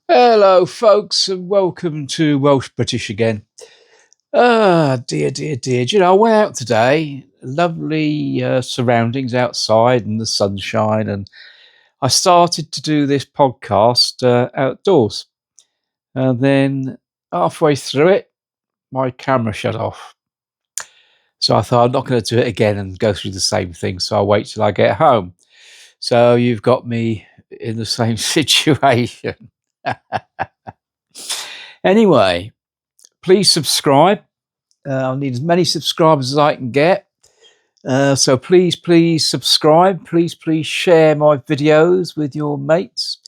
Hello, folks, and welcome to Welsh British again. Dear, dear, dear. Do you know, I went out today, lovely surroundings outside and the sunshine, and I started to do this podcast outdoors. And then halfway through it, my camera shut off. So I thought I'm not going to do it again and go through the same thing. So I'll wait till I get home. So you've got me in the same situation. Anyway, please subscribe. I need as many subscribers as I can get. So please subscribe. Please share my videos with your mates.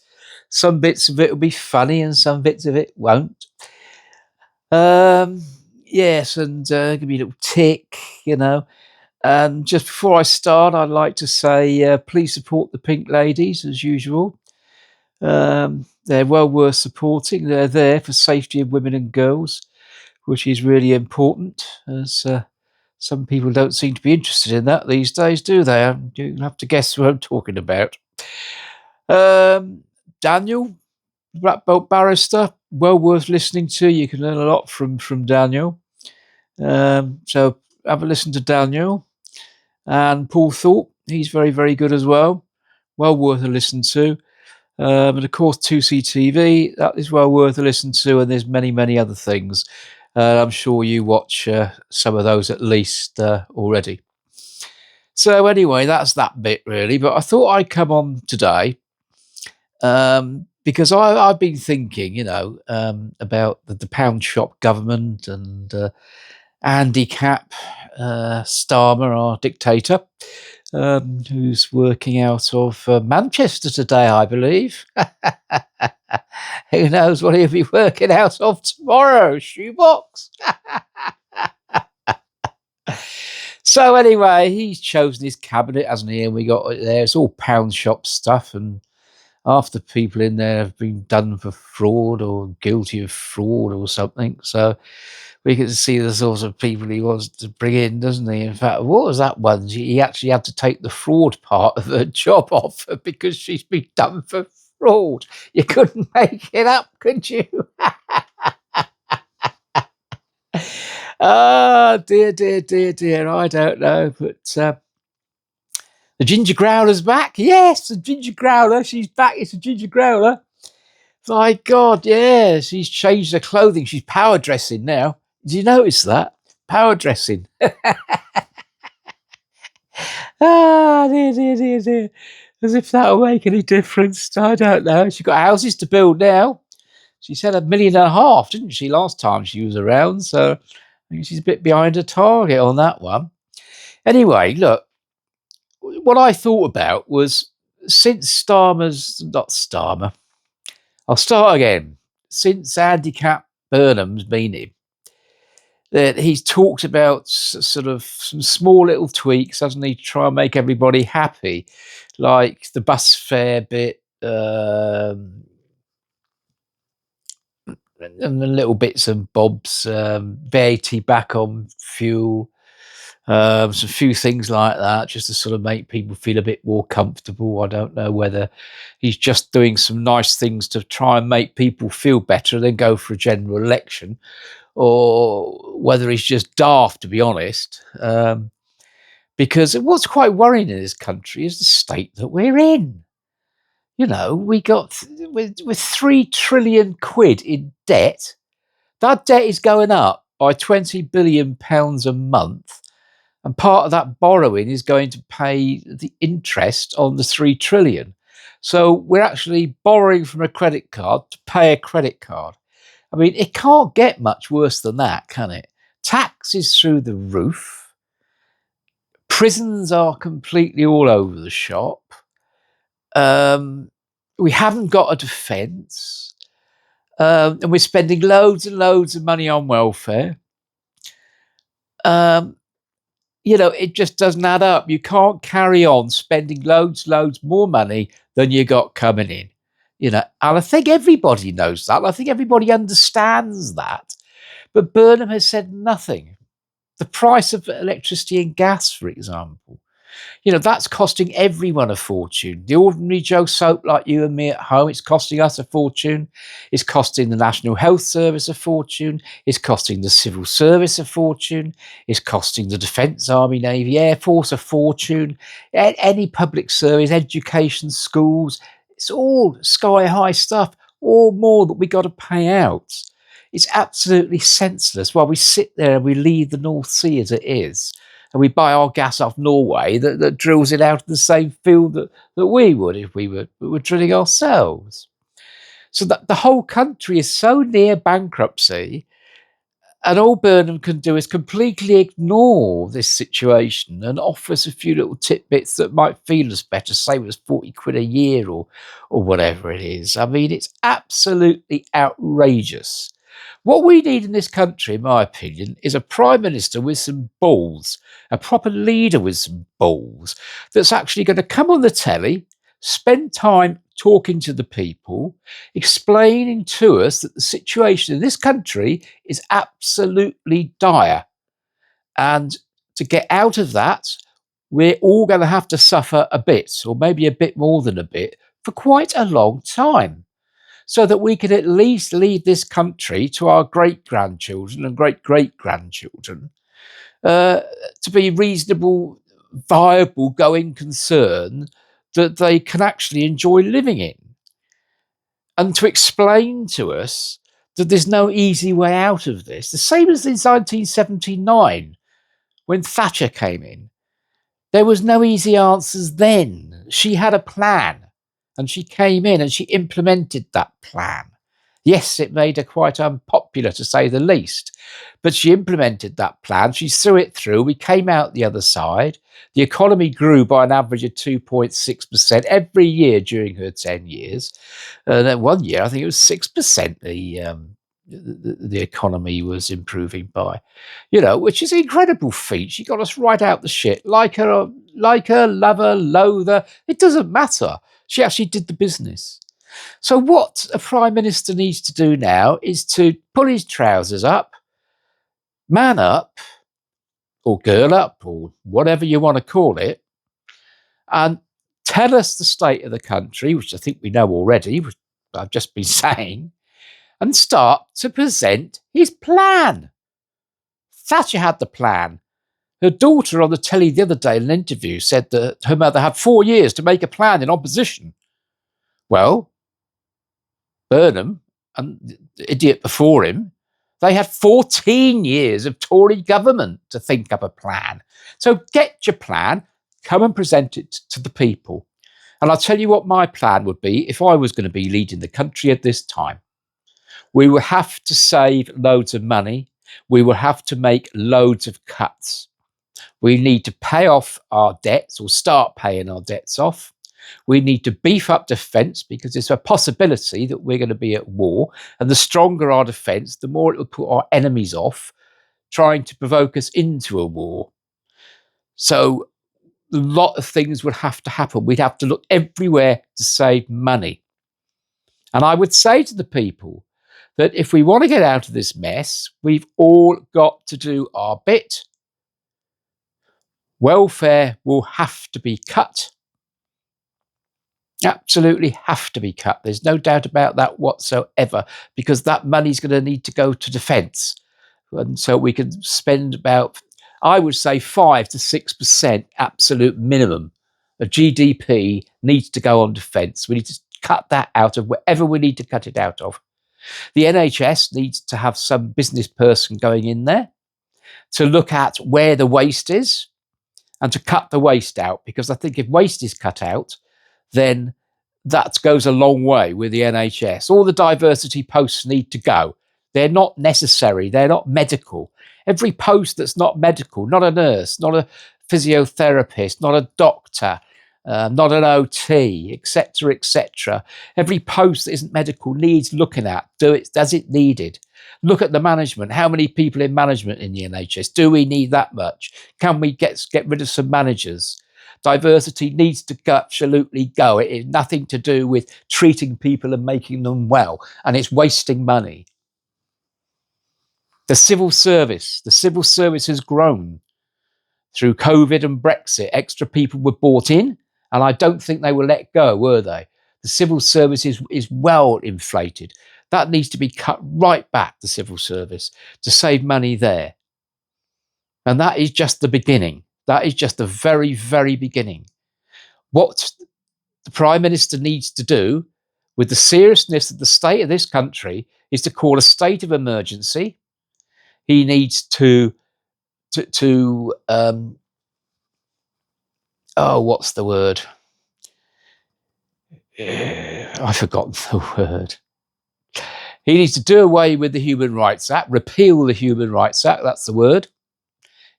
Some bits of it will be funny and some bits of it won't. Yes, and give me a little tick, And just before I start, I'd like to say please support the Pink Ladies as usual. They're well worth supporting. They're there for safety of women and girls, which is really important, as some people don't seem to be interested in that these days, do they? You have to guess who I'm talking about. Daniel, Black Belt Barrister, well worth listening to. You can learn a lot from Daniel. So have a listen to Daniel. And Paul Thorpe, he's very, very good as well. Well worth a listen to. And of course, 2CTV, that is well worth a listen to. And there's many, many other things. I'm sure you watch some of those at least already. So anyway, that's that bit really. But I thought I'd come on today because I've been thinking, about the pound shop government and Andy Capp, Starmer, our dictator, who's working out of Manchester today, I believe. Who knows what he'll be working out of tomorrow? Shoebox. So anyway, he's chosen his cabinet, hasn't he? And we got it there. It's all pound shop stuff, and half the people in there have been done for fraud or guilty of fraud or something. So we can see the sorts of people he wants to bring in, doesn't he? In fact, what was that one? He actually had to take the fraud part of her job off her because she's been done for fraud. You couldn't make it up, could you? Dear, dear, dear, dear. I don't know, but the ginger growler's back. Yes, the ginger growler. She's back. It's a ginger growler. My God, yeah. She's changed her clothing. She's power dressing now. Did you notice that? Power dressing. Dear, dear, dear, dear. As if that'll make any difference. I don't know. She's got houses to build now. She said 1.5 million, didn't she, last time she was around? So I think she's a bit behind her target on that one. Anyway, look, what I thought about was since not Starmer, I'll start again. Since Andy Capp Burnham's been in, that he's talked about sort of some small little tweaks, hasn't he, to try and make everybody happy, like the bus fare bit, and the little bits and bobs, VAT back on fuel, some few things like that, just to sort of make people feel a bit more comfortable. I don't know whether he's just doing some nice things to try and make people feel better and then go for a general election, or whether he's just daft, to be honest. Because what's quite worrying in this country is the state that we're in. You know, we got with 3 trillion quid in debt. That debt is going up by 20 billion pounds a month. And part of that borrowing is going to pay the interest on the 3 trillion. So we're actually borrowing from a credit card to pay a credit card. I mean, it can't get much worse than that, can it? Tax is through the roof. Prisons are completely all over the shop. We haven't got a defence. And we're spending loads and loads of money on welfare. It just doesn't add up. You can't carry on spending loads more money than you got coming in. And I think everybody knows that. I think everybody understands that. But Burnham has said nothing. The price of electricity and gas, for example, That's costing everyone a fortune. The ordinary Joe Soap like you and me at home, it's costing us a fortune. It's costing the National Health Service a fortune. It's costing the Civil Service a fortune. It's costing the Defence, Army, Navy, Air Force a fortune. Any public service, education, schools, it's all sky high stuff, all more that we got to pay out. It's absolutely senseless while we sit there and we leave the North Sea as it is, and we buy our gas off Norway that drills it out of the same field that we would if we were drilling ourselves. So that the whole country is so near bankruptcy, and all Burnham can do is completely ignore this situation and offer us a few little tidbits that might feel us better, save us 40 quid a year or whatever it is. I mean, it's absolutely outrageous. What we need in this country, in my opinion, is a prime minister with some balls, a proper leader with some balls, that's actually going to come on the telly, spend time talking to the people, explaining to us that the situation in this country is absolutely dire. And to get out of that, we're all going to have to suffer a bit, or maybe a bit more than a bit, for quite a long time, so that we can at least leave this country to our great-grandchildren and great-great-grandchildren to be reasonable, viable, going concern that they can actually enjoy living in. And to explain to us that there's no easy way out of this. The same as in 1979, when Thatcher came in. There was no easy answers then. She had a plan, and she came in and she implemented that plan. Yes, it made her quite unpopular, to say the least, but she implemented that plan. She threw it through. We came out the other side. The economy grew by an average of 2.6% every year during her 10 years. Then one year, I think it was 6%, the economy was improving by, which is an incredible feat. She got us right out the shit. Like her, love her, loathe her, it doesn't matter. She actually did the business. So what a prime minister needs to do now is to pull his trousers up, man up, or girl up, or whatever you want to call it, and tell us the state of the country, which I think we know already, which I've just been saying, and start to present his plan. Thatcher had the plan. Her daughter on the telly the other day in an interview said that her mother had 4 years to make a plan in opposition. Well, Burnham and the idiot before him, they had 14 years of Tory government to think up a plan. So get your plan, come and present it to the people. And I'll tell you what my plan would be if I was going to be leading the country at this time. We will have to save loads of money. We will have to make loads of cuts. We need to pay off our debts, or start paying our debts off. We need to beef up defence, because it's a possibility that we're going to be at war. And the stronger our defence, the more it will put our enemies off trying to provoke us into a war. So a lot of things would have to happen. We'd have to look everywhere to save money. And I would say to the people that if we want to get out of this mess, we've all got to do our bit. Welfare will have to be cut. Absolutely have to be cut. There's no doubt about that whatsoever, because that money's going to need to go to defence. And so we can spend about, I would say, 5 to 6% absolute minimum of GDP needs to go on defence. We need to cut that out of wherever we need to cut it out of. The NHS needs to have some business person going in there to look at where the waste is and to cut the waste out, because I think if waste is cut out, then that goes a long way with the NHS. All the diversity posts need to go. They're not necessary. They're not medical. Every post that's not medical, not a nurse, not a physiotherapist, not a doctor, not an OT, etc., etc. Every post that isn't medical needs looking at. Does it needed? Look at the management. How many people in management in the NHS? Do we need that much? Can we get rid of some managers? Diversity needs to absolutely go. It is nothing to do with treating people and making them well, and it's wasting money. The civil service has grown. Through COVID and Brexit, extra people were brought in, and I don't think they were let go, were they? The civil service is well inflated. That needs to be cut right back, the civil service, to save money there. And that is just the beginning. That is just the very, very beginning. What the Prime Minister needs to do, with the seriousness of the state of this country, is to call a state of emergency. He needs to what's the word? I've forgotten the word. He needs to do away with the Human Rights Act, repeal the Human Rights Act, that's the word.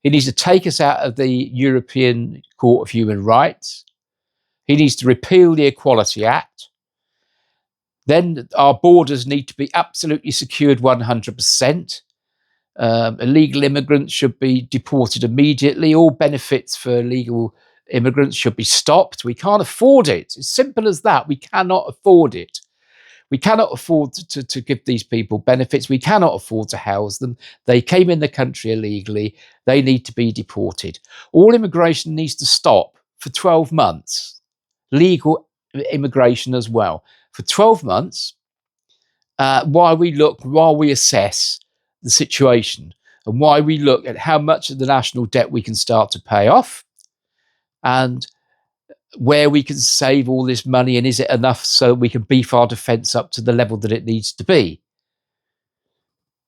He needs to take us out of the European Court of Human Rights. He needs to repeal the Equality Act. Then our borders need to be absolutely secured 100%. Illegal immigrants should be deported immediately. All benefits for illegal immigrants should be stopped. We can't afford it. It's simple as that. We cannot afford it. We cannot afford to give these people benefits. We cannot afford to house them. They came in the country illegally. They need to be deported. All immigration needs to stop for 12 months. Legal immigration as well. For 12 months, while we assess the situation, and why we look at how much of the national debt we can start to pay off, and where we can save all this money, and is it enough so we can beef our defence up to the level that it needs to be.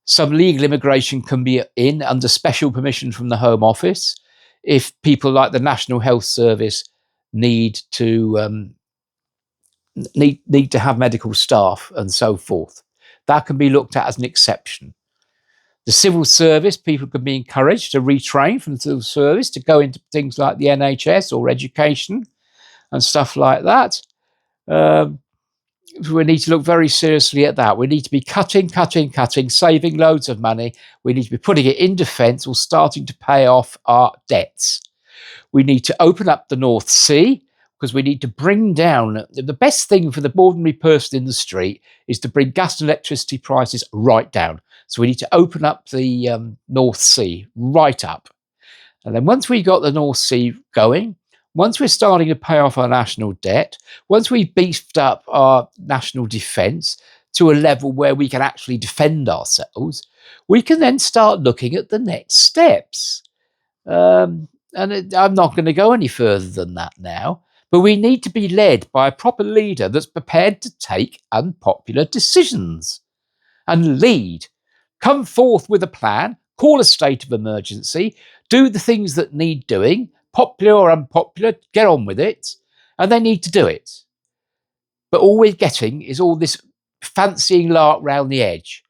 Some legal immigration can be in under special permission from the Home Office if people like the National Health Service need to have medical staff and so forth. That can be looked at as an exception. The civil service, people can be encouraged to retrain from the civil service to go into things like the NHS or education and stuff like that. We need to look very seriously at that. We need to be cutting, saving loads of money. We need to be putting it in defence or starting to pay off our debts. We need to open up the North Sea, because we need to bring down, the best thing for the ordinary person in the street is to bring gas and electricity prices right down. So we need to open up the North Sea right up. And then once we got the North Sea going, once we're starting to pay off our national debt, once we've beefed up our national defence to a level where we can actually defend ourselves, we can then start looking at the next steps. I'm not going to go any further than that now, but we need to be led by a proper leader that's prepared to take unpopular decisions and lead. Come forth with a plan, call a state of emergency, do the things that need doing, popular or unpopular, get on with it, and they need to do it. But all we're getting is all this fancying lark round the edge.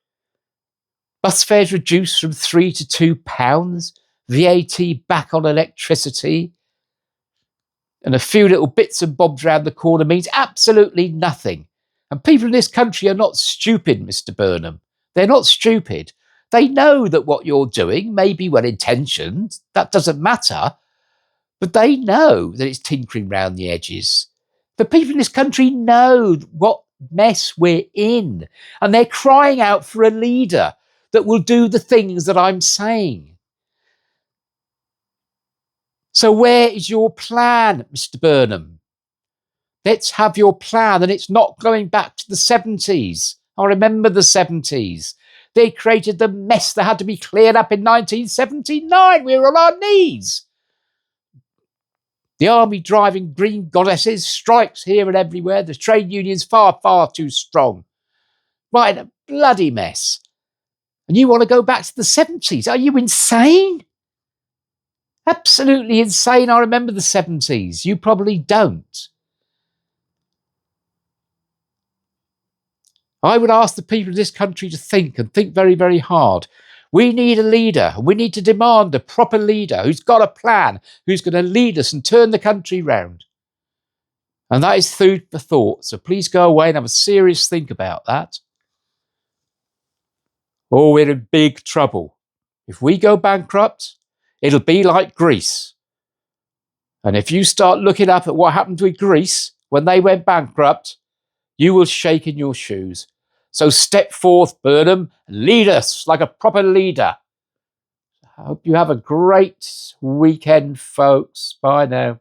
Bus fares reduced from £3 to £2, VAT back on electricity, and a few little bits and bobs round the corner means absolutely nothing. And people in this country are not stupid, Mr. Burnham. They're not stupid. They know that what you're doing may be well-intentioned. That doesn't matter. But they know that it's tinkering round the edges. The people in this country know what mess we're in. And they're crying out for a leader that will do the things that I'm saying. So where is your plan, Mr. Burnham? Let's have your plan. And it's not going back to the 70s. I remember the 70s. They created the mess that had to be cleared up in 1979. We were on our knees. The army driving green goddesses, strikes here and everywhere. The trade unions far, far too strong. Right, a bloody mess. And you want to go back to the 70s? Are you insane? Absolutely insane. I remember the 70s. You probably don't. I would ask the people of this country to think, and think very, very hard. We need a leader. We need to demand a proper leader who's got a plan, who's going to lead us and turn the country round. And that is food for thought. So please go away and have a serious think about that. Oh, we're in big trouble. If we go bankrupt, it'll be like Greece. And if you start looking up at what happened with Greece when they went bankrupt, you will shake in your shoes. So step forth, Burnham, and lead us like a proper leader. I hope you have a great weekend, folks. Bye now.